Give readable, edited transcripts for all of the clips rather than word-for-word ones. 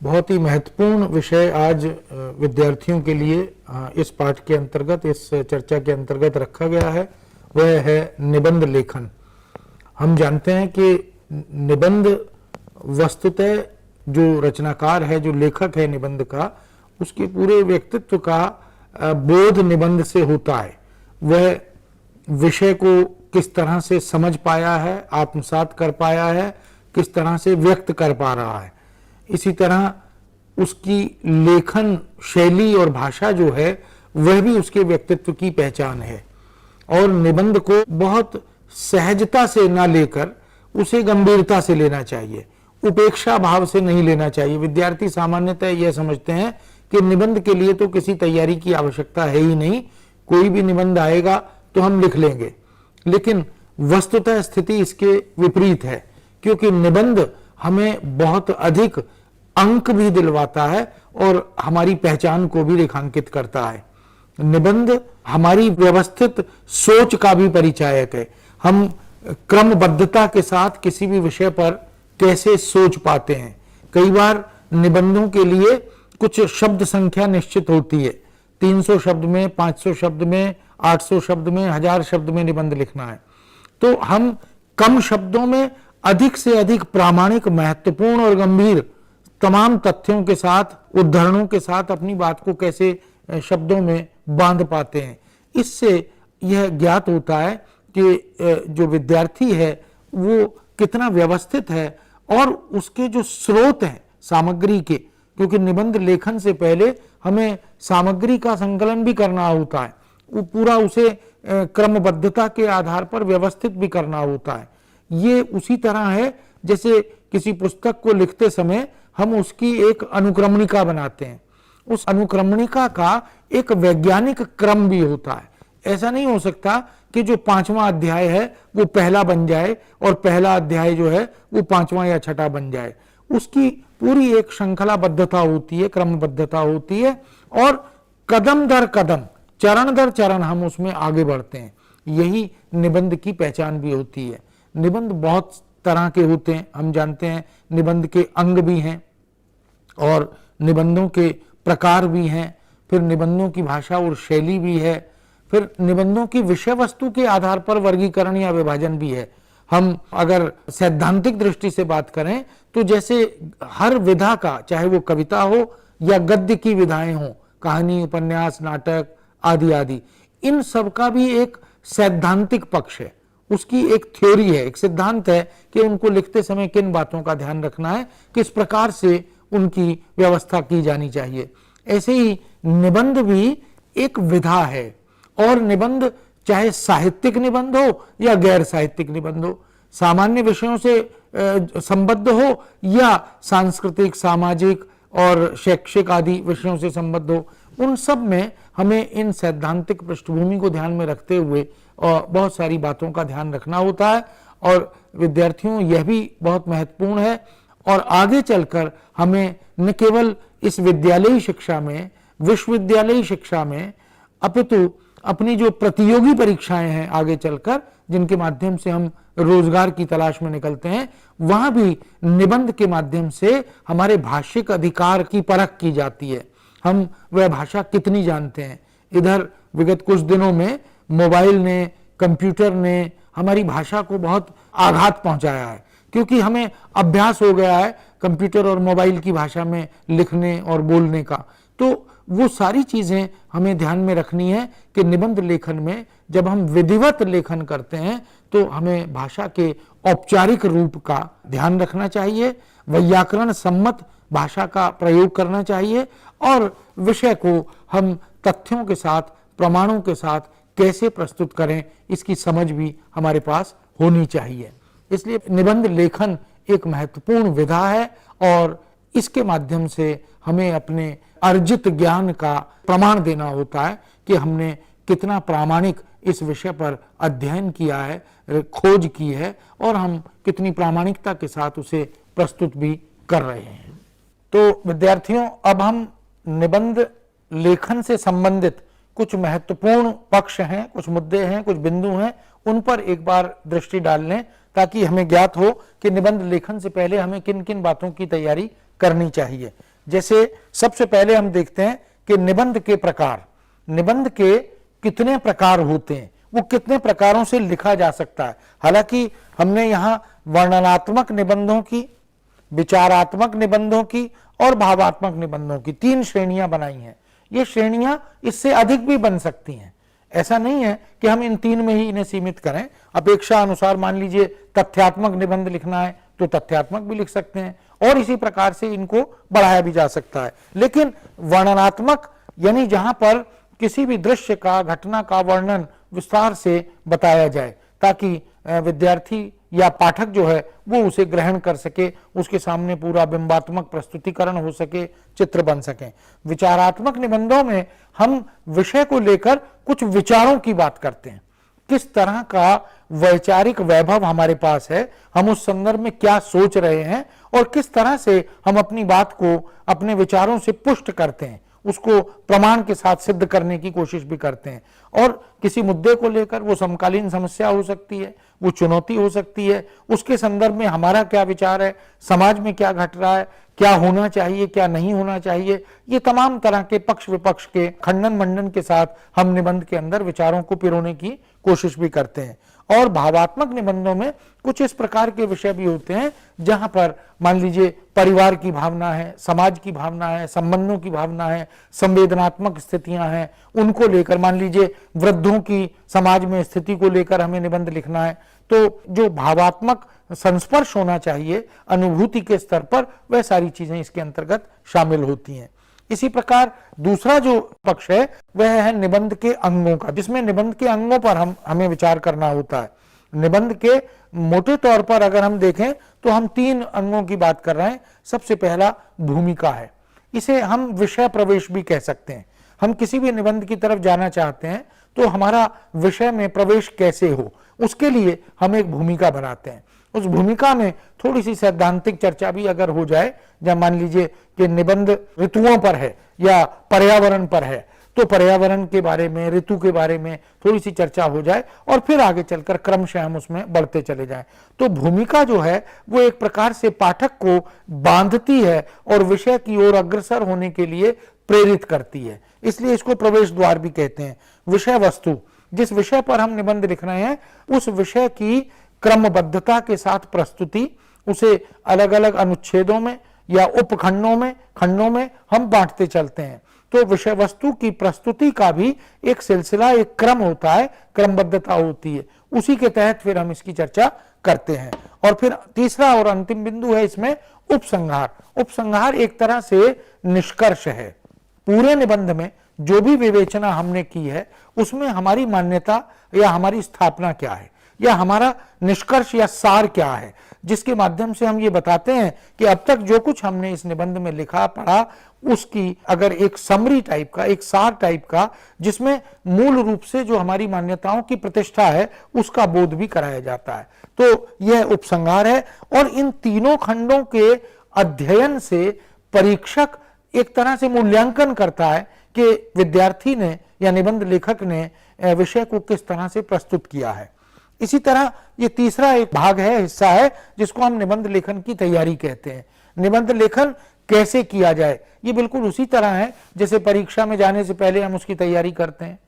बहुत ही महत्वपूर्ण विषय आज विद्यार्थियों के लिए इस पाठ के अंतर्गत, इस चर्चा के अंतर्गत रखा गया है, वह है निबंध लेखन। हम जानते हैं कि निबंध वस्तुतः जो रचनाकार है, जो लेखक है निबंध का, उसके पूरे व्यक्तित्व का बोध निबंध से होता है। वह विषय को किस तरह से समझ पाया है, आत्मसात कर पाया है, किस तरह से व्यक्त कर पा रहा है। इसी तरह उसकी लेखन शैली और भाषा जो है वह भी उसके व्यक्तित्व की पहचान है। और निबंध को बहुत सहजता से ना लेकर उसे गंभीरता से लेना चाहिए, उपेक्षा भाव से नहीं लेना चाहिए। विद्यार्थी सामान्यतः यह समझते हैं कि निबंध के लिए तो किसी तैयारी की आवश्यकता है ही नहीं, कोई भी निबंध आएगा तो हम लिख लेंगे। लेकिन वस्तुतः स्थिति इसके विपरीत है, क्योंकि निबंध हमें बहुत अधिक अंक भी दिलवाता है और हमारी पहचान को भी रेखांकित करता है। निबंध हमारी व्यवस्थित सोच का भी परिचायक है। हम क्रमबद्धता के साथ किसी भी विषय पर कैसे सोच पाते हैं। कई बार निबंधों के लिए कुछ शब्द संख्या निश्चित होती है, 300 शब्द में, 500 शब्द में, 800 शब्द में, 1000 शब्द में निबंध लिखना है। तो हम कम शब्दों में अधिक से अधिक प्रामाणिक, महत्वपूर्ण और गंभीर तमाम तथ्यों के साथ, उदाहरणों के साथ अपनी बात को कैसे शब्दों में बांध पाते हैं। इससे यह ज्ञात होता है कि जो विद्यार्थी है वो कितना व्यवस्थित है और उसके जो स्रोत हैं सामग्री के, क्योंकि निबंध लेखन से पहले हमें सामग्री का संकलन भी करना होता है, वो पूरा उसे क्रमबद्धता के आधार पर व्यवस्थित भी करना होता है। ये उसी तरह है जैसे किसी पुस्तक को लिखते समय हम उसकी एक अनुक्रमणिका बनाते हैं। उस अनुक्रमणिका का एक वैज्ञानिक क्रम भी होता है। ऐसा नहीं हो सकता कि जो 5वां अध्याय है वो पहला बन जाए और पहला अध्याय जो है वो 5वां या 6ठा बन जाए। उसकी पूरी एक श्रृंखलाबद्धता होती है, क्रमबद्धता होती है और कदम दर कदम, चरण दर चरण हम उसमें आगे बढ़ते हैं। यही निबंध की पहचान भी होती है। निबंध बहुत तरह के होते हैं, हम जानते हैं। निबंध के अंग भी हैं और निबंधों के प्रकार भी हैं, फिर निबंधों की भाषा और शैली भी है, फिर निबंधों की विषय वस्तु के आधार पर वर्गीकरण या विभाजन भी है। हम अगर सैद्धांतिक दृष्टि से बात करें तो जैसे हर विधा का, चाहे वो कविता हो या गद्य की विधाएं हो, कहानी, उपन्यास, नाटक आदि आदि, इन सब का भी एक सैद्धांतिक पक्ष है, उसकी एक थ्योरी है, एक सिद्धांत है कि उनको लिखते समय किन बातों का ध्यान रखना है, किस प्रकार से उनकी व्यवस्था की जानी चाहिए। ऐसे ही निबंध भी एक विधा है और निबंध चाहे साहित्यिक निबंध हो या गैर साहित्यिक निबंध हो, सामान्य विषयों से संबद्ध हो या सांस्कृतिक, सामाजिक और शैक्षिक आदि विषयों से संबद्ध हो, उन सब में हमें इन सैद्धांतिक पृष्ठभूमि को ध्यान में रखते हुए और बहुत सारी बातों का ध्यान रखना होता है। और विद्यार्थियों यह भी बहुत महत्वपूर्ण है और आगे चलकर हमें न केवल इस विद्यालयी शिक्षा में, विश्वविद्यालयी शिक्षा में, अपितु अपनी जो प्रतियोगी परीक्षाएं हैं आगे चलकर, जिनके माध्यम से हम रोजगार की तलाश में निकलते हैं, वहां भी निबंध के माध्यम से हमारे भाषिक अधिकार की परख की जाती है। हम वह भाषा कितनी जानते हैं। इधर विगत कुछ दिनों में मोबाइल ने, कंप्यूटर ने हमारी भाषा को बहुत आघात पहुंचाया है, क्योंकि हमें अभ्यास हो गया है कंप्यूटर और मोबाइल की भाषा में लिखने और बोलने का। तो वो सारी चीजें हमें ध्यान में रखनी है कि निबंध लेखन में जब हम विधिवत लेखन करते हैं तो हमें भाषा के औपचारिक रूप का ध्यान रखना चाहिए, वैयाकरण सम्मत भाषा का प्रयोग करना चाहिए और विषय को हम तथ्यों के साथ, प्रमाणों के साथ कैसे प्रस्तुत करें, इसकी समझ भी हमारे पास होनी चाहिए। इसलिए निबंध लेखन एक महत्वपूर्ण विधा है और इसके माध्यम से हमें अपने अर्जित ज्ञान का प्रमाण देना होता है कि हमने कितना प्रामाणिक इस विषय पर अध्ययन किया है, खोज की है और हम कितनी प्रामाणिकता के साथ उसे प्रस्तुत भी कर रहे हैं। तो विद्यार्थियों, अब हम निबंध लेखन से संबंधित कुछ महत्वपूर्ण पक्ष हैं, कुछ मुद्दे हैं, कुछ बिंदु हैं, उन पर एक बार दृष्टि डाल लें ताकि हमें ज्ञात हो कि निबंध लेखन से पहले हमें किन किन बातों की तैयारी करनी चाहिए। जैसे सबसे पहले हम देखते हैं कि निबंध के प्रकार, निबंध के कितने प्रकार होते हैं, वो कितने प्रकारों से लिखा जा सकता है। हालांकि हमने यहां वर्णनात्मक निबंधों की, विचारात्मक निबंधों की और भावात्मक निबंधों की 3 श्रेणियां बनाई हैं। ये श्रेणियां इससे अधिक भी बन सकती हैं, ऐसा नहीं है कि हम इन 3 में ही इन्हें सीमित करें। अपेक्षा अनुसार मान लीजिए तथ्यात्मक निबंध लिखना है तो तथ्यात्मक भी लिख सकते हैं, और इसी प्रकार से इनको बढ़ाया भी जा सकता है। लेकिन वर्णनात्मक यानी जहां पर किसी भी दृश्य का, घटना का वर्णन विस्तार से बताया जाए ताकि विद्यार्थी या पाठक जो है वो उसे ग्रहण कर सके, उसके सामने पूरा बिंबात्मक प्रस्तुतिकरण हो सके, चित्र बन सके। विचारात्मक निबंधों में हम विषय को लेकर कुछ विचारों की बात करते हैं, किस तरह का वैचारिक वैभव हमारे पास है, हम उस संदर्भ में क्या सोच रहे हैं और किस तरह से हम अपनी बात को अपने विचारों से पुष्ट करते हैं, उसको प्रमाण के साथ सिद्ध करने की कोशिश भी करते हैं। और किसी मुद्दे को लेकर वो समकालीन समस्या हो सकती है, वो चुनौती हो सकती है, उसके संदर्भ में हमारा क्या विचार है, समाज में क्या घट रहा है, क्या होना चाहिए, क्या नहीं होना चाहिए, ये तमाम तरह के पक्ष विपक्ष के खंडन मंडन के साथ हम निबंध के अंदर विचारों को पिरोने की कोशिश भी करते हैं। और भावात्मक निबंधों में कुछ इस प्रकार के विषय भी होते हैं जहां पर मान लीजिए परिवार की भावना है, समाज की भावना है, संबंधों की भावना है, संवेदनात्मक स्थितियां हैं, उनको लेकर मान लीजिए वृद्धों की समाज में स्थिति को लेकर हमें निबंध लिखना है, तो जो भावात्मक संस्पर्श होना चाहिए अनुभूति के स्तर पर, वह सारी चीजें इसके अंतर्गत शामिल होती हैं। इसी प्रकार दूसरा जो पक्ष है वह है निबंध के अंगों का, जिसमें निबंध के अंगों पर हमें विचार करना होता है। निबंध के मोटे तौर पर अगर हम देखें तो हम 3 अंगों की बात कर रहे हैं। सबसे पहला भूमिका है, इसे हम विषय प्रवेश भी कह सकते हैं। हम किसी भी निबंध की तरफ जाना चाहते हैं तो हमारा विषय में प्रवेश कैसे हो, उसके लिए हम एक भूमिका बनाते हैं। उस भूमिका में थोड़ी सी सैद्धांतिक चर्चा भी अगर हो जाए, जब मान लीजिए कि निबंध ऋतुओं पर है या पर्यावरण पर है, तो पर्यावरण के बारे में, ऋतु के बारे में थोड़ी सी चर्चा हो जाए और फिर आगे चलकर क्रमशः हम उसमें बढ़ते चले जाएं, तो भूमिका जो है वो एक प्रकार से पाठक को बांधती है और विषय की ओर अग्रसर होने के लिए प्रेरित करती है। इसलिए इसको प्रवेश द्वार भी कहते हैं। विषय वस्तु, जिस विषय पर हम निबंध लिख रहे हैं उस विषय की क्रमबद्धता के साथ प्रस्तुति, उसे अलग अलग अनुच्छेदों में या उपखंडों में, खंडों में हम बांटते चलते हैं। तो विषय वस्तु की प्रस्तुति का भी एक सिलसिला, एक क्रम होता है, क्रमबद्धता होती है, उसी के तहत फिर हम इसकी चर्चा करते हैं। और फिर तीसरा और अंतिम बिंदु है इसमें उपसंहार। उपसंहार एक तरह से निष्कर्ष है। पूरे निबंध में जो भी विवेचना हमने की है उसमें हमारी मान्यता या हमारी स्थापना क्या है, या हमारा निष्कर्ष या सार क्या है, जिसके माध्यम से हम ये बताते हैं कि अब तक जो कुछ हमने इस निबंध में लिखा पढ़ा उसकी अगर एक समरी टाइप का, एक सार टाइप का, जिसमें मूल रूप से जो हमारी मान्यताओं की प्रतिष्ठा है उसका बोध भी कराया जाता है, तो यह उपसंहार है। और इन तीनों खंडों के अध्ययन से परीक्षक एक तरह से मूल्यांकन करता है कि विद्यार्थी ने या निबंध लेखक ने विषय को किस तरह से प्रस्तुत किया है। इसी तरह ये तीसरा एक भाग है, हिस्सा है, जिसको हम निबंध लेखन की तैयारी कहते हैं। निबंध लेखन कैसे किया जाए, ये बिल्कुल उसी तरह है जैसे परीक्षा में जाने से पहले हम उसकी तैयारी करते हैं,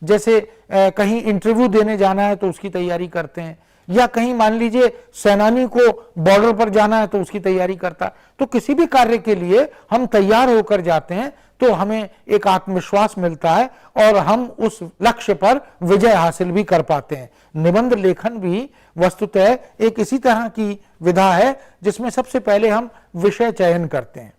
जैसे कहीं इंटरव्यू देने जाना है तो उसकी तैयारी करते हैं, या कहीं मान लीजिए सेनानी को बॉर्डर पर जाना है तो उसकी तैयारी करता है। तो किसी भी कार्य के लिए हम तैयार होकर जाते हैं तो हमें एक आत्मविश्वास मिलता है और हम उस लक्ष्य पर विजय हासिल भी कर पाते हैं। निबंध लेखन भी वस्तुतः एक इसी तरह की विधा है जिसमें सबसे पहले हम विषय चयन करते हैं।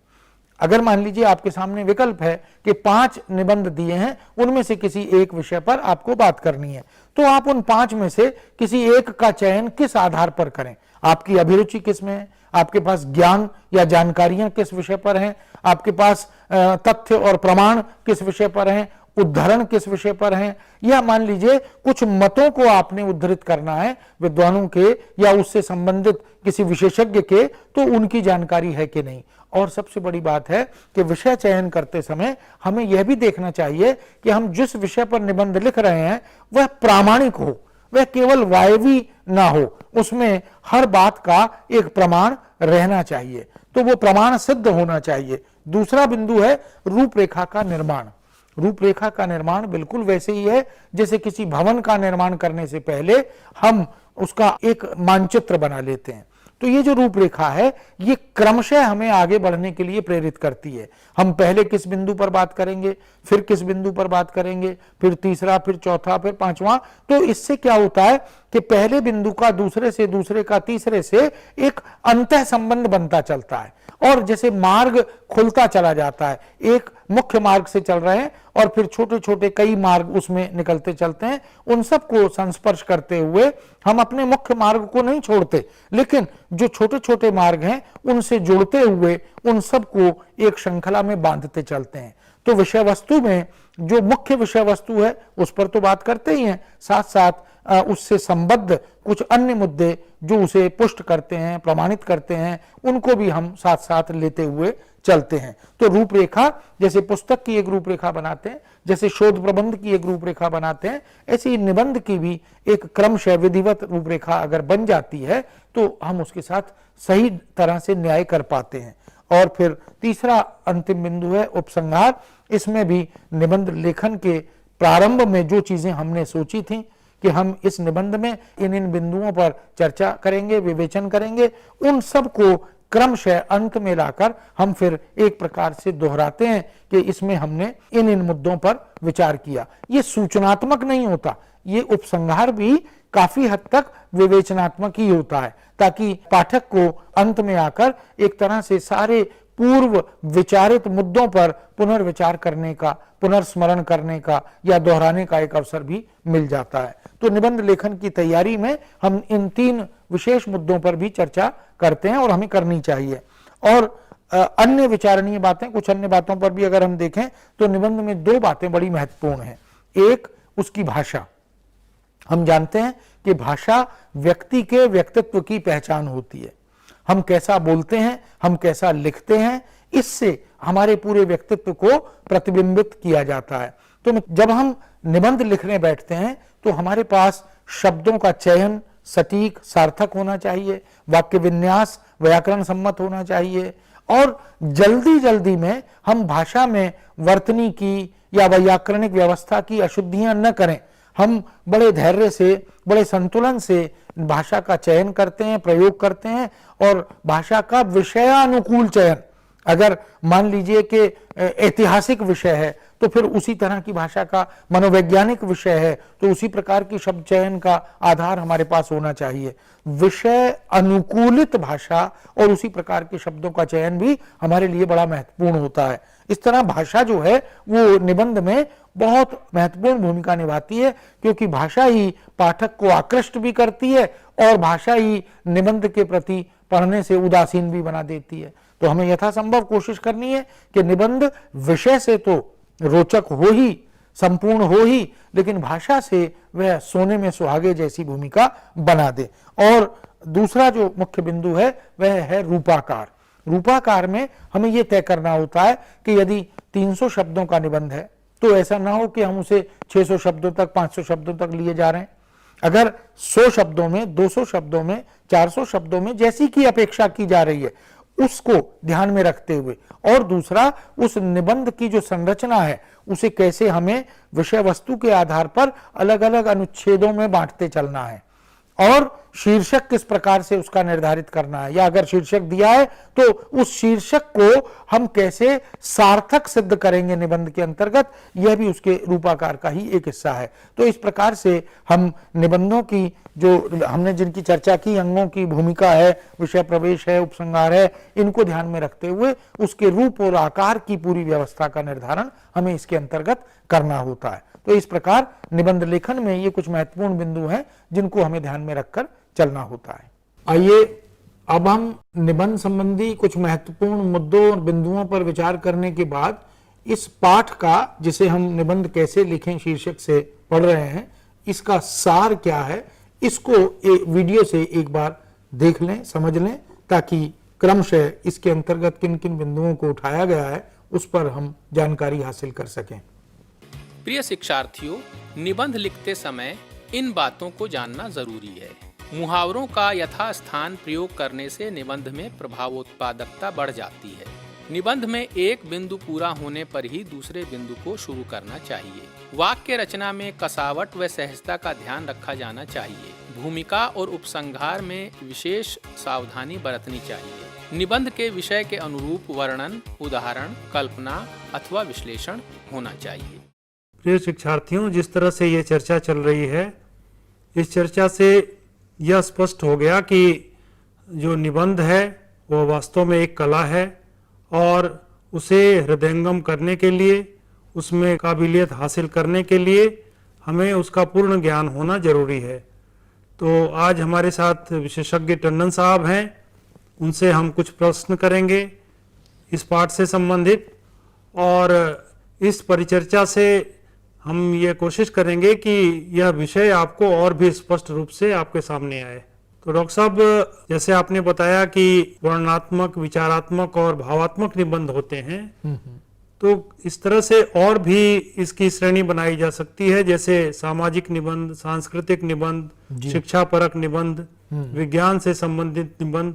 अगर मान लीजिए आपके सामने विकल्प है कि 5 निबंध दिए हैं, उनमें से किसी एक विषय पर आपको बात करनी है, तो आप उन 5 में से किसी एक का चयन किस आधार पर करें। आपकी अभिरुचि किस में है, आपके पास ज्ञान या जानकारियां किस विषय पर हैं, आपके पास तथ्य और प्रमाण किस विषय पर हैं, उद्धरण किस विषय पर हैं, या मान लीजिए कुछ मतों को आपने उद्धृत करना है विद्वानों के या उससे संबंधित किसी विशेषज्ञ के, तो उनकी जानकारी है कि नहीं। और सबसे बड़ी बात है कि विषय चयन करते समय हमें यह भी देखना चाहिए कि हम जिस विषय पर निबंध लिख रहे हैं वह प्रामाणिक हो, वह केवल वायवी ना हो, उसमें हर बात का एक प्रमाण रहना चाहिए, तो वो प्रमाण सिद्ध होना चाहिए। दूसरा बिंदु है रूपरेखा का निर्माण। रूपरेखा का निर्माण बिल्कुल वैसे ही है जैसे किसी भवन का निर्माण करने से पहले हम उसका एक मानचित्र बना लेते हैं। तो ये जो रूपरेखा है ये क्रमशः हमें आगे बढ़ने के लिए प्रेरित करती है। हम पहले किस बिंदु पर बात करेंगे, फिर किस बिंदु पर बात करेंगे, फिर तीसरा, फिर चौथा, फिर पांचवा। तो इससे क्या होता है कि पहले बिंदु का दूसरे से, दूसरे का तीसरे से एक अंतः संबंध बनता चलता है और जैसे मार्ग खुलता चला जाता है। एक मुख्य मार्ग से चल रहे हैं और फिर छोटे छोटे कई मार्ग उसमें निकलते चलते हैं। उन सबको संस्पर्श करते हुए हम अपने मुख्य मार्ग को नहीं छोड़ते, लेकिन जो छोटे छोटे मार्ग हैं उनसे जुड़ते हुए उन सबको एक श्रृंखला में बांधते चलते हैं। तो विषय वस्तु में जो मुख्य विषय वस्तु है उस पर तो बात करते ही हैं, साथ साथ उससे संबद्ध कुछ अन्य मुद्दे जो उसे पुष्ट करते हैं, प्रमाणित करते हैं, उनको भी हम साथ साथ लेते हुए चलते हैं। तो रूपरेखा जैसे पुस्तक की एक रूपरेखा बनाते हैं, जैसे शोध प्रबंध की एक रूपरेखा बनाते हैं, ऐसी निबंध की भी एक क्रमशः विधिवत रूपरेखा अगर बन जाती है तो हम उसके साथ सही तरह से न्याय कर पाते हैं। और फिर तीसरा अंतिम बिंदु है उपसंहार। इसमें भी निबंध लेखन के प्रारंभ में जो चीजें हमने सोची थी कि हम इस निबंध में इन इन बिंदुओं पर चर्चा करेंगे, विवेचन करेंगे, उन सब को क्रमशः अंत में लाकर हम फिर एक प्रकार से दोहराते हैं कि इसमें हमने इन इन मुद्दों पर विचार किया। ये सूचनात्मक नहीं होता, ये उपसंहार भी काफी हद तक विवेचनात्मक ही होता है, ताकि पाठक को अंत में आकर एक तरह से सारे पूर्व विचारित मुद्दों पर पुनर्विचार करने का, पुनर्स्मरण करने का या दोहराने का एक अवसर भी मिल जाता है। तो निबंध लेखन की तैयारी में हम इन 3 विशेष मुद्दों पर भी चर्चा करते हैं और हमें करनी चाहिए। और अन्य विचारणीय बातें, कुछ अन्य बातों पर भी अगर हम देखें तो निबंध में 2 बातें बड़ी महत्वपूर्ण हैं। एक, उसकी भाषा। हम जानते हैं कि भाषा व्यक्ति के व्यक्तित्व की पहचान होती है। हम कैसा बोलते हैं, हम कैसा लिखते हैं, इससे हमारे पूरे व्यक्तित्व को प्रतिबिंबित किया जाता है। तो जब हम निबंध लिखने बैठते हैं तो हमारे पास शब्दों का चयन सटीक, सार्थक होना चाहिए, वाक्य विन्यास व्याकरण सम्मत होना चाहिए और जल्दी जल्दी में हम भाषा में वर्तनी की या व्याकरणिक व्यवस्था की अशुद्धियां न करें। हम बड़े धैर्य से, बड़े संतुलन से भाषा का चयन करते हैं, प्रयोग करते हैं और भाषा का विषयानुकूल चयन। अगर मान लीजिए कि ऐतिहासिक विषय है तो फिर उसी तरह की भाषा का, मनोवैज्ञानिक विषय है तो उसी प्रकार की शब्द चयन का आधार हमारे पास होना चाहिए। विषय अनुकूलित भाषा और उसी प्रकार के शब्दों का चयन भी हमारे लिए बड़ा महत्वपूर्ण होता है। इस तरह भाषा जो है वो निबंध में बहुत महत्वपूर्ण भूमिका निभाती है, क्योंकि भाषा ही पाठक को आकृष्ट भी करती है और भाषा ही निबंध के प्रति पढ़ने से उदासीन भी बना देती है। तो हमें यथासंभव कोशिश करनी है कि निबंध विषय से तो रोचक हो ही, संपूर्ण हो ही, लेकिन भाषा से वह सोने में सुहागे जैसी भूमिका बना दे। और दूसरा जो मुख्य बिंदु है वह है रूपाकार। रूपाकार में हमें यह तय करना होता है कि यदि 300 शब्दों का निबंध है तो ऐसा ना हो कि हम उसे 600 शब्दों तक, 500 शब्दों तक लिए जा रहे हैं। अगर 100 शब्दों में, 200 शब्दों में, 400 शब्दों में जैसी की अपेक्षा की जा रही है उसको ध्यान में रखते हुए, और दूसरा उस निबंध की जो संरचना है उसे कैसे हमें विषय वस्तु के आधार पर अलग अलग अनुच्छेदों में बांटते चलना है और शीर्षक किस प्रकार से उसका निर्धारित करना है, या अगर शीर्षक दिया है तो उस शीर्षक को हम कैसे सार्थक सिद्ध करेंगे निबंध के अंतर्गत, यह भी उसके रूपाकार का ही एक हिस्सा है। तो इस प्रकार से हम निबंधों की जो हमने जिनकी चर्चा की, अंगों की भूमिका है, विषय प्रवेश है, उपसंहार है, इनको ध्यान में रखते हुए उसके रूप और आकार की पूरी व्यवस्था का निर्धारण हमें इसके अंतर्गत करना होता है। तो इस प्रकार निबंध लेखन में ये कुछ महत्वपूर्ण बिंदु हैं जिनको हमें ध्यान में रखकर चलना होता है। आइए अब हम निबंध संबंधी कुछ महत्वपूर्ण मुद्दों और बिंदुओं पर विचार करने के बाद इस पाठ का, जिसे हम निबंध कैसे लिखें शीर्षक से पढ़ रहे हैं, इसका सार क्या है, इसको वीडियो से एक बार देख लें, समझ लें, ताकि क्रमशः इसके अंतर्गत किन किन बिंदुओं को उठाया गया है उस पर हम जानकारी हासिल कर सकें। प्रिय शिक्षार्थियों, निबंध लिखते समय इन बातों को जानना जरूरी है। मुहावरों का यथास्थान प्रयोग करने से निबंध में प्रभावोत्पादकता बढ़ जाती है। निबंध में एक बिंदु पूरा होने पर ही दूसरे बिंदु को शुरू करना चाहिए। वाक्य रचना में कसावट व सहजता का ध्यान रखा जाना चाहिए। भूमिका और उपसंहार में विशेष सावधानी बरतनी चाहिए। निबंध के विषय के अनुरूप वर्णन, उदाहरण, कल्पना अथवा विश्लेषण होना चाहिए। प्रिय शिक्षार्थियों, जिस तरह से ये चर्चा चल रही है, इस चर्चा से यह स्पष्ट हो गया कि जो निबंध है वह वास्तव में एक कला है और उसे हृदयंगम करने के लिए, उसमें काबिलियत हासिल करने के लिए हमें उसका पूर्ण ज्ञान होना जरूरी है। तो आज हमारे साथ विशेषज्ञ टंडन साहब हैं, उनसे हम कुछ प्रश्न करेंगे इस पाठ से संबंधित, और इस परिचर्चा से हम ये कोशिश करेंगे कि यह विषय आपको और भी स्पष्ट रूप से आपके सामने आए। तो डॉक्टर साहब, जैसे आपने बताया कि वर्णनात्मक, विचारात्मक और भावात्मक निबंध होते हैं, तो इस तरह से और भी इसकी श्रेणी बनाई जा सकती है, जैसे सामाजिक निबंध, सांस्कृतिक निबंध, शिक्षापरक निबंध, विज्ञान से संबंधित निबंध।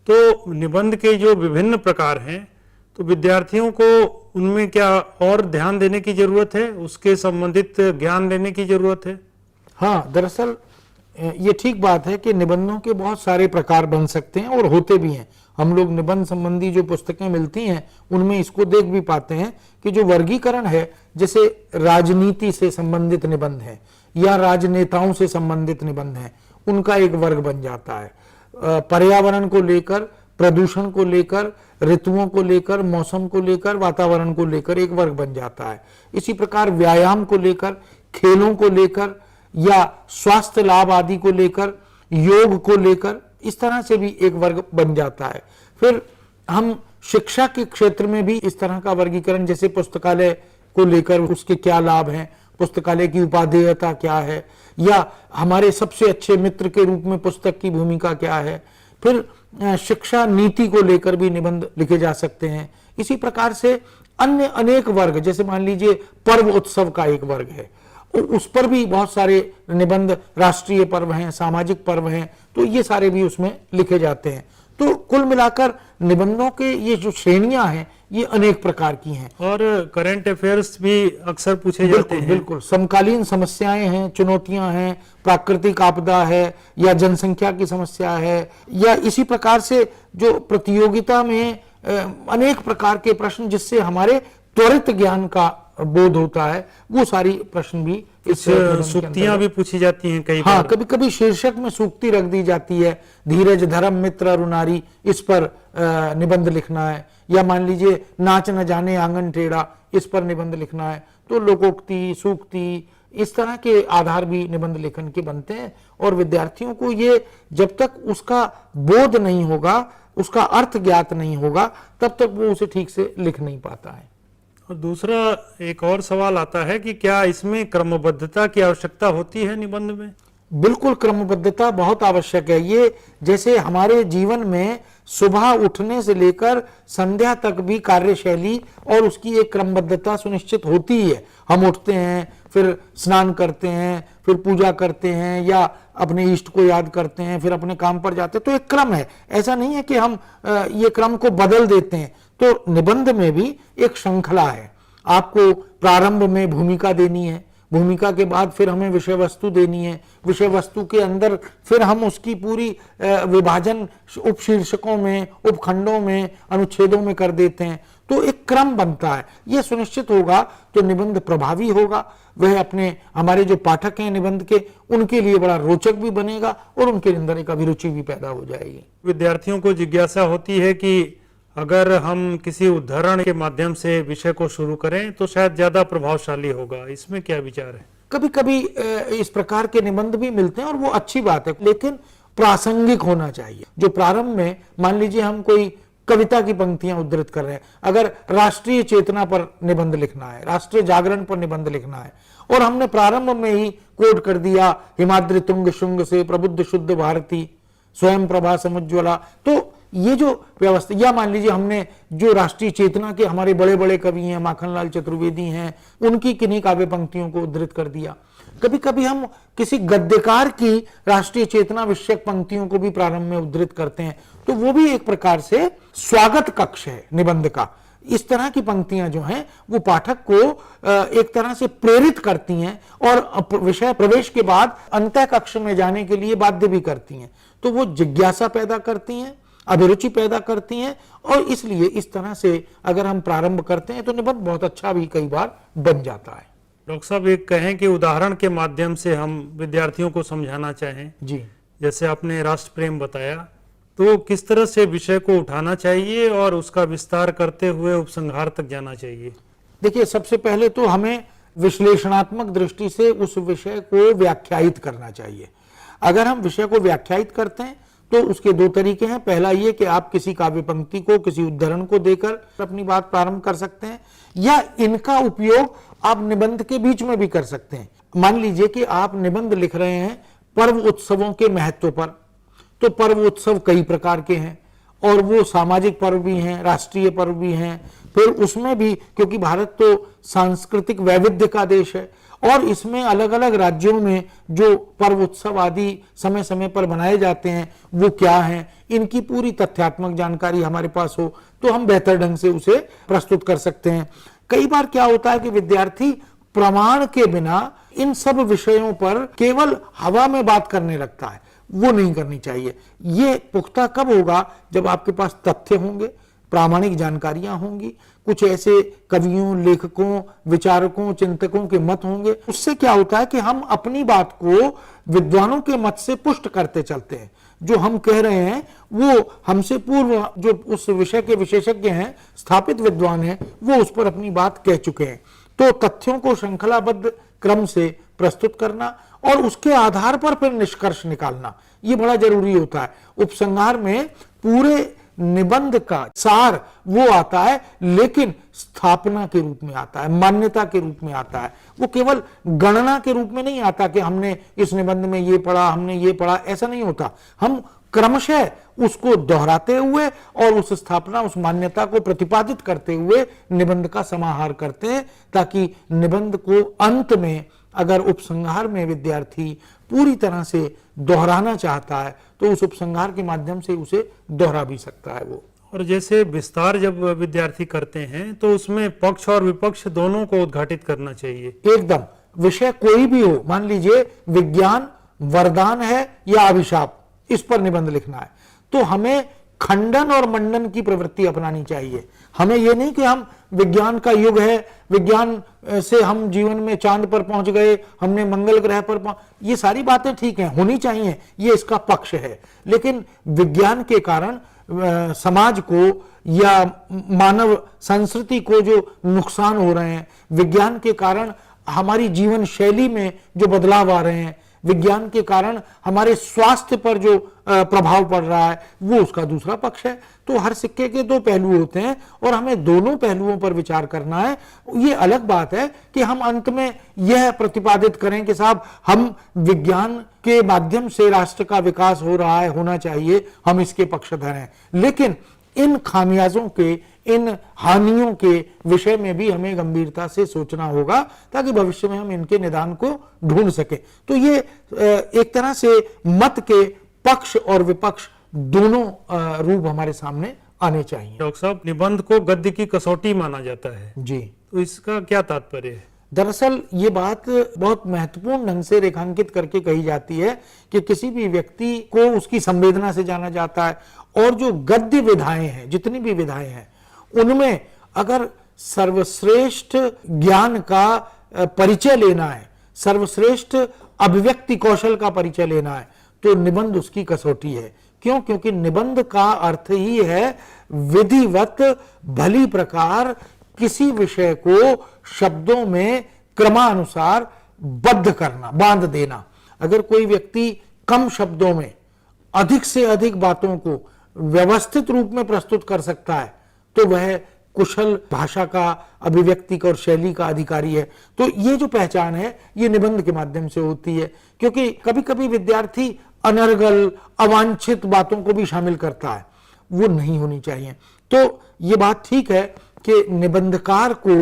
तो निबंध के जो विभिन्न प्रकार हैं, तो विद्यार्थियों को उनमें क्या और ध्यान देने की जरूरत है, उसके संबंधित ज्ञान लेने की जरूरत है? हाँ, दरअसल ये ठीक बात है कि निबंधों के बहुत सारे प्रकार बन सकते हैं और होते भी हैं। हम लोग निबंध संबंधी जो पुस्तकें मिलती हैं उनमें इसको देख भी पाते हैं कि जो वर्गीकरण है, जैसे राजनीति से संबंधित निबंध है या राजनेताओं से संबंधित निबंध है, उनका एक वर्ग बन जाता है। पर्यावरण को लेकर, प्रदूषण को लेकर, ऋतुओं को लेकर, मौसम को लेकर, वातावरण को लेकर एक वर्ग बन जाता है। इसी प्रकार व्यायाम को लेकर, खेलों को लेकर या स्वास्थ्य लाभ आदि को लेकर, योग को लेकर, इस तरह से भी एक वर्ग बन जाता है। फिर हम शिक्षा के क्षेत्र में भी इस तरह का वर्गीकरण, जैसे पुस्तकालय को लेकर उसके क्या लाभ हैं, पुस्तकालय की उपादेयता क्या है, या हमारे सबसे अच्छे मित्र के रूप में पुस्तक की भूमिका क्या है। फिर शिक्षा नीति को लेकर भी निबंध लिखे जा सकते हैं। इसी प्रकार से अन्य अनेक वर्ग, जैसे मान लीजिए पर्व उत्सव का एक वर्ग है, उस पर भी बहुत सारे निबंध, राष्ट्रीय पर्व हैं, सामाजिक पर्व हैं, तो ये सारे भी उसमें लिखे जाते हैं। तो कुल मिलाकर निबंधों के ये जो श्रेणियां हैं ये अनेक प्रकार की हैं। और करंट अफेयर्स भी अक्सर पूछे जाते हैं। बिल्कुल, समकालीन समस्याएं हैं, चुनौतियां हैं, प्राकृतिक आपदा है या जनसंख्या की समस्या है, या इसी प्रकार से जो प्रतियोगिता में अनेक प्रकार के प्रश्न जिससे हमारे त्वरित ज्ञान का बोध होता है, वो सारी प्रश्न भी इस सूक्तियां भी पूछी जाती हैं कई बार। हाँ, कभी कभी शीर्षक में सूक्ति रख दी जाती है, धीरज धर्म मित्र अरुणारी, इस पर निबंध लिखना है, या मान लीजिए नाच न जाने आंगन टेढ़ा, इस पर निबंध लिखना है। तो लोकोक्ति, सूक्ति, इस तरह के आधार भी निबंध लेखन के बनते हैं। और विद्यार्थियों को ये जब तक उसका बोध नहीं होगा, उसका अर्थ ज्ञात नहीं होगा, तब तक वो उसे ठीक से लिख नहीं पाता है। और दूसरा एक और सवाल आता है कि क्या इसमें क्रमबद्धता की आवश्यकता होती है निबंध में? बिल्कुल, क्रमबद्धता बहुत आवश्यक है। ये जैसे हमारे जीवन में सुबह उठने से लेकर संध्या तक भी कार्यशैली और उसकी एक क्रमबद्धता सुनिश्चित होती ही है। हम उठते हैं, फिर स्नान करते हैं, फिर पूजा करते हैं या अपने इष्ट को याद करते हैं, फिर अपने काम पर जाते हैं, तो एक क्रम है। ऐसा नहीं है कि हम ये क्रम को बदल देते हैं। तो निबंध में भी एक श्रृंखला है। आपको प्रारंभ में भूमिका देनी है, भूमिका के बाद फिर हमें विषय वस्तु देनी है, विषय वस्तु के अंदर फिर हम उसकी पूरी विभाजन उपशीर्षकों में, उपखंडों में, अनुच्छेदों में कर देते हैं। तो एक क्रम बनता है। यह सुनिश्चित होगा तो निबंध प्रभावी होगा, वह अपने हमारे जो पाठक हैं निबंध के, उनके लिए बड़ा रोचक भी बनेगा और उनके अंदर एक अभिरुचि भी पैदा हो जाएगी। विद्यार्थियों को जिज्ञासा होती है कि अगर हम किसी उदाहरण के माध्यम से विषय को शुरू करें तो शायद ज्यादा प्रभावशाली होगा, इसमें क्या विचार है? कभी कभी इस प्रकार के निबंध भी मिलते हैं और वो अच्छी बात है, लेकिन प्रासंगिक होना चाहिए। जो प्रारंभ में मान लीजिए हम कोई कविता की पंक्तियां उद्धृत कर रहे हैं, अगर राष्ट्रीय चेतना पर निबंध लिखना है, राष्ट्रीय जागरण पर निबंध लिखना है, और हमने प्रारंभ में ही कोट कर दिया हिमाद्रि तुंग शुंग से प्रबुद्ध शुद्ध भारती स्वयं प्रभा समुज्ज्वला, तो ये जो व्यवस्था, या मान लीजिए हमने जो राष्ट्रीय चेतना के हमारे बड़े बड़े कवि हैं, माखनलाल चतुर्वेदी हैं, उनकी किन्हीं काव्य पंक्तियों को उद्धृत कर दिया। कभी कभी हम किसी गद्यकार की राष्ट्रीय चेतना विषयक पंक्तियों को भी प्रारंभ में उद्धृत करते हैं। तो वो भी एक प्रकार से स्वागत कक्ष है निबंध का। इस तरह की पंक्तियां जो हैं वो पाठक को एक तरह से प्रेरित करती हैं और विषय प्रवेश के बाद अंतः कक्ष में जाने के लिए बाध्य भी करती हैं। तो वो जिज्ञासा पैदा करती हैं, अभिरुचि पैदा करती हैं, और इसलिए इस तरह से अगर हम प्रारंभ करते हैं तो निबंध बहुत अच्छा भी कई बार बन जाता है। डॉक्टर साहब, एक कहें कि उदाहरण के माध्यम से हम विद्यार्थियों को समझाना चाहें, जी, जैसे आपने राष्ट्र प्रेम बताया, तो किस तरह से विषय को उठाना चाहिए और उसका विस्तार करते हुए उपसंहार तक जाना चाहिए? देखिए, सबसे पहले तो हमें विश्लेषणात्मक दृष्टि से उस विषय को व्याख्यायित करना चाहिए। अगर हम विषय को व्याख्यायित करते हैं तो उसके दो तरीके हैं। पहला ये कि आप किसी काव्य पंक्ति को, किसी उद्धरण को देकर अपनी बात प्रारंभ कर सकते हैं, या इनका उपयोग आप निबंध के बीच में भी कर सकते हैं। मान लीजिए कि आप निबंध लिख रहे हैं पर्व उत्सवों के महत्व पर, तो पर्व उत्सव कई प्रकार के हैं और वो सामाजिक पर्व भी हैं, राष्ट्रीय पर्व भी हैं, फिर उसमें भी, क्योंकि भारत तो सांस्कृतिक वैविध्य का देश है और इसमें अलग अलग राज्यों में जो पर्व उत्सव आदि समय समय पर बनाए जाते हैं वो क्या हैं, इनकी पूरी तथ्यात्मक जानकारी हमारे पास हो तो हम बेहतर ढंग से उसे प्रस्तुत कर सकते हैं। कई बार क्या होता है कि विद्यार्थी प्रमाण के बिना इन सब विषयों पर केवल हवा में बात करने लगता है, वो नहीं करनी चाहिए। ये पुख्ता कब होगा? जब आपके पास तथ्य होंगे, प्रामाणिक जानकारियां होंगी, कुछ ऐसे कवियों, लेखकों, विचारकों, चिंतकों के मत होंगे। उससे क्या होता है कि हम अपनी बात को विद्वानों के मत से पुष्ट करते चलते हैं। जो हम कह रहे हैं वो हमसे पूर्व जो उस विषय के विशेषज्ञ हैं, स्थापित विद्वान हैं, वो उस पर अपनी बात कह चुके हैं। तो तथ्यों को श्रृंखलाबद्ध क्रम से प्रस्तुत करना और उसके आधार पर फिर निष्कर्ष निकालना, ये बड़ा जरूरी होता है। उपसंहार में पूरे निबंध का सार वो आता है, लेकिन स्थापना के रूप में आता है, मान्यता के रूप में आता है। वो केवल गणना के रूप में नहीं आता कि हमने इस निबंध में ये पढ़ा, हमने ये पढ़ा, ऐसा नहीं होता। हम क्रमशः उसको दोहराते हुए और उस स्थापना, उस मान्यता को प्रतिपादित करते हुए निबंध का समाहार करते हैं, ताकि निबंध को अंत में अगर उपसंहार में विद्यार्थी पूरी तरह से दोहराना चाहता है तो उस उपसंहार के माध्यम से उसे दोहरा भी सकता है वो। और जैसे विस्तार जब विद्यार्थी करते हैं तो उसमें पक्ष और विपक्ष दोनों को उद्घाटित करना चाहिए। एकदम, विषय कोई भी हो, मान लीजिए विज्ञान वरदान है या अभिशाप, इस पर निबंध लिखना है, तो हमें खंडन और मंडन की प्रवृत्ति अपनानी चाहिए। हमें यह नहीं कि हम विज्ञान का युग है, विज्ञान से हम जीवन में चांद पर पहुंच गए, हमने मंगल ग्रह पर ये सारी बातें ठीक हैं, होनी चाहिए, ये इसका पक्ष है। लेकिन विज्ञान के कारण समाज को या मानव संस्कृति को जो नुकसान हो रहे हैं, विज्ञान के कारण हमारी जीवन शैली में जो बदलाव आ रहे हैं, विज्ञान के कारण हमारे स्वास्थ्य पर जो प्रभाव पड़ रहा है, वो उसका दूसरा पक्ष है। तो हर सिक्के के दो पहलू होते हैं और हमें दोनों पहलुओं पर विचार करना है। ये अलग बात है कि हम अंत में यह प्रतिपादित करें कि साहब हम विज्ञान के माध्यम से राष्ट्र का विकास हो रहा है, होना चाहिए, हम इसके पक्षधर हैं, लेकिन इन खामियाजों के, इन हानियों के विषय में भी हमें गंभीरता से सोचना होगा ताकि भविष्य में हम इनके निदान को ढूंढ सके। तो ये एक तरह से मत के पक्ष और विपक्ष दोनों रूप हमारे सामने आने चाहिए। डॉक्टर साहब, निबंध को गद्य की कसौटी माना जाता है जी, तो इसका क्या तात्पर्य है? दरअसल ये बात बहुत महत्वपूर्ण ढंग से रेखांकित करके कही जाती है कि किसी भी व्यक्ति को उसकी संवेदना से जाना जाता है और जो गद्य विधाएं हैं, जितनी भी विधाएं हैं, उनमें अगर सर्वश्रेष्ठ ज्ञान का परिचय लेना है, सर्वश्रेष्ठ अभिव्यक्ति कौशल का परिचय लेना है, तो निबंध उसकी कसौटी है। क्यों? क्योंकि निबंध का अर्थ ही है विधिवत भली प्रकार किसी विषय को शब्दों में क्रमानुसार बद्ध करना, बांध देना। अगर कोई व्यक्ति कम शब्दों में अधिक से अधिक बातों को व्यवस्थित रूप में प्रस्तुत कर सकता है तो वह कुशल भाषा का, अभिव्यक्ति का और शैली का अधिकारी है। तो ये जो पहचान है ये निबंध के माध्यम से होती है, क्योंकि कभी कभी विद्यार्थी अनर्गल, अवांछित बातों को भी शामिल करता है, वो नहीं होनी चाहिए। तो ये बात ठीक है कि निबंधकार को,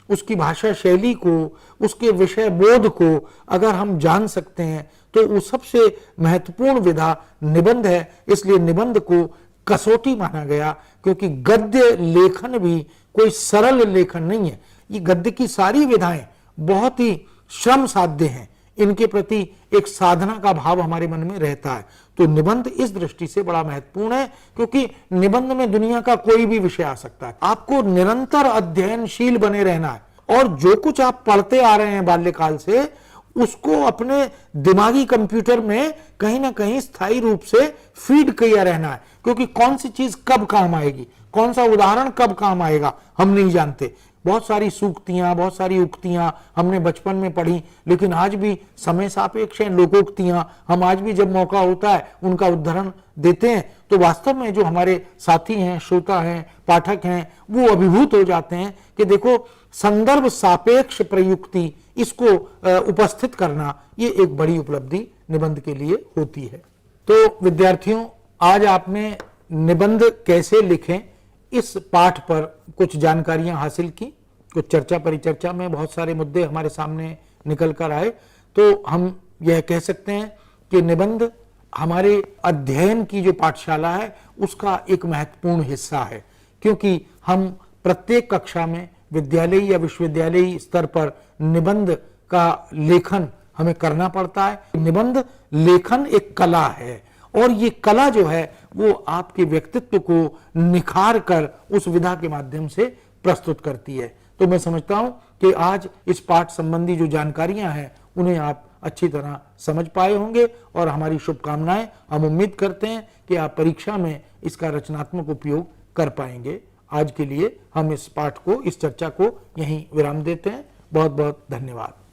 उसकी भाषा शैली को, उसके विषय बोध को अगर हम जान सकते हैं तो वो सबसे महत्वपूर्ण विधा निबंध है। इसलिए निबंध को कसौटी माना गया, क्योंकि गद्य लेखन भी कोई सरल लेखन नहीं है। ये गद्य की सारी विधाएं बहुत ही श्रम साध्य हैं, इनके प्रति एक साधना का भाव हमारे मन में रहता है। तो निबंध इस दृष्टि से बड़ा महत्वपूर्ण है, क्योंकि निबंध में दुनिया का कोई भी विषय आ सकता है। आपको निरंतर अध्ययनशील बने रहना है, और जो कुछ आप पढ़ते आ रहे हैं बाल्यकाल से, उसको अपने दिमागी कंप्यूटर में कहीं ना कहीं स्थायी रूप से फीड किया रहना है, क्योंकि कौन सी चीज कब काम आएगी, कौन सा उदाहरण कब काम आएगा, हम नहीं जानते। बहुत सारी सूक्तियां, बहुत सारी उक्तियां हमने बचपन में पढ़ी, लेकिन आज भी समय सापेक्ष हैं लोकोक्तियां। हम आज भी जब मौका होता है उनका उदाहरण देते हैं, तो वास्तव में जो हमारे साथी हैं, श्रोता हैं, पाठक हैं, वो अभिभूत हो जाते हैं कि देखो, संदर्भ सापेक्ष प्रयुक्ति, इसको उपस्थित करना, ये एक बड़ी उपलब्धि निबंध के लिए होती है। तो विद्यार्थियों, आज आपने निबंध कैसे लिखें इस पाठ पर कुछ जानकारियां हासिल की। कुछ चर्चा परिचर्चा में बहुत सारे मुद्दे हमारे सामने निकल कर आए। तो हम यह कह सकते हैं कि निबंध हमारे अध्ययन की जो पाठशाला है उसका एक महत्वपूर्ण हिस्सा है, क्योंकि हम प्रत्येक कक्षा में विद्यालय या विश्वविद्यालय स्तर पर निबंध का लेखन हमें करना पड़ता है। निबंध लेखन एक कला है, और ये कला जो है वो आपके व्यक्तित्व को निखार कर उस विधा के माध्यम से प्रस्तुत करती है। तो मैं समझता हूं कि आज इस पाठ संबंधी जो जानकारियां हैं उन्हें आप अच्छी तरह समझ पाए होंगे, और हमारी शुभकामनाएं। हम उम्मीद करते हैं कि आप परीक्षा में इसका रचनात्मक उपयोग कर पाएंगे। आज के लिए हम इस पाठ को, इस चर्चा को यहीं विराम देते हैं। बहुत बहुत धन्यवाद।